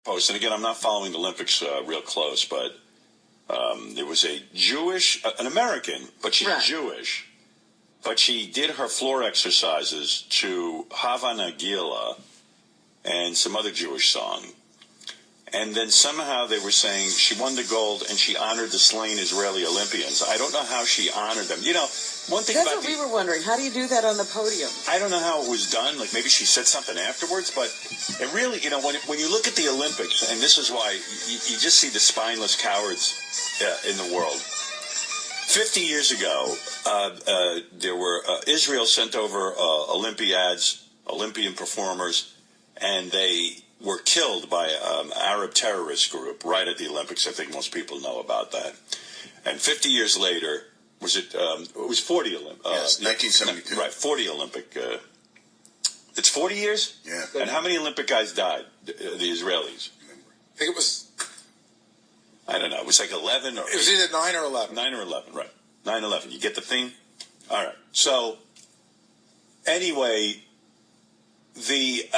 post, and again, I'm not following the Olympics real close, but there was an American, but she's Jewish, but she did her floor exercises to Hava Nagila and some other Jewish song. And then somehow they were saying she won the gold and she honored the slain Israeli Olympians. I don't know how she honored them. You know, one thing That's what we were wondering. How do you do that on the podium? I don't know how it was done. Like maybe she said something afterwards, but it really, you know, when you look at the Olympics, and this is why you just see the spineless cowards in the world. 50 years ago, there were Israel sent over Olympian performers, and they were killed by an Arab terrorist group right at the Olympics. I think most people know about that. And 50 years later, it was 40 Olympic. Yes, 1972. Right, 40 Olympic. It's 40 years? Yeah. And how many Olympic guys died, the Israelis? I think it was... I don't know. It was like 11 or... It was either 9 or 11. 9 or 11, right. 9/11. You get the theme? All right. So, anyway, the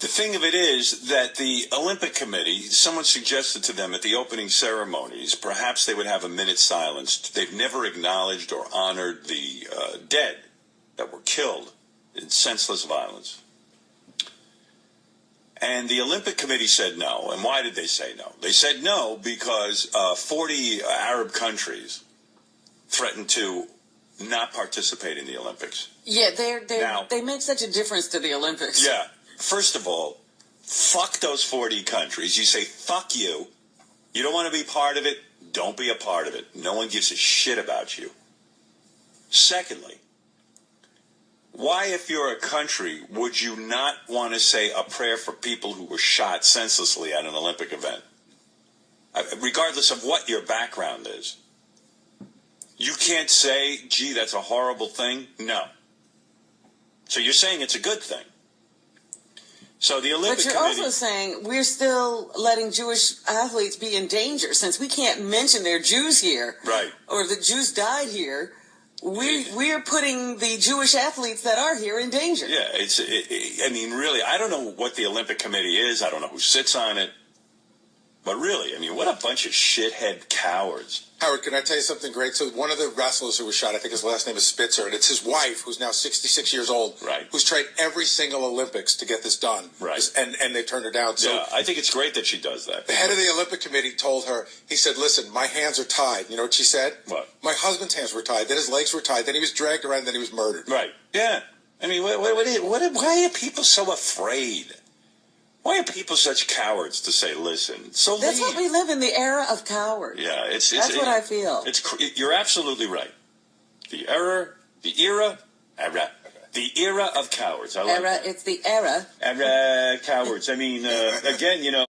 thing of it is that the Olympic Committee, someone suggested to them at the opening ceremonies, perhaps they would have a minute's silence. They've never acknowledged or honored the dead that were killed in senseless violence. And the Olympic Committee said no. And why did they say no? They said no because 40 Arab countries threatened to not participate in the Olympics. Yeah, they make such a difference to the Olympics. Yeah. First of all, fuck those 40 countries. You say, fuck you. You don't want to be part of it. Don't be a part of it. No one gives a shit about you. Secondly, why, if you're a country, would you not want to say a prayer for people who were shot senselessly at an Olympic event? Regardless of what your background is. You can't say, gee, that's a horrible thing. No. So you're saying it's a good thing. So the Olympic But you're also saying we're still letting Jewish athletes be in danger since we can't mention they're Jews here. Right. Or the Jews died here. We're putting the Jewish athletes that are here in danger. Yeah, I mean, really, I don't know what the Olympic Committee is. I don't know who sits on it. But really, I mean, what a bunch of shithead cowards. Howard, can I tell you something great? So one of the wrestlers who was shot, I think his last name is Spitzer, and it's his wife, who's now 66 years old, right, who's tried every single Olympics to get this done. Right. And they turned her down. So yeah, I think it's great that she does that. The head of the Olympic Committee told her, he said, listen, my hands are tied. You know what she said? What? My husband's hands were tied, then his legs were tied, then he was dragged around, then he was murdered. Right. Yeah. I mean, why are people so afraid? Why are people such cowards to say, listen, so that's what we live in, the era of cowards. Yeah, that's what I feel. You're absolutely right. The era of cowards. I like that. It's the era. Era cowards. I mean, again, you know.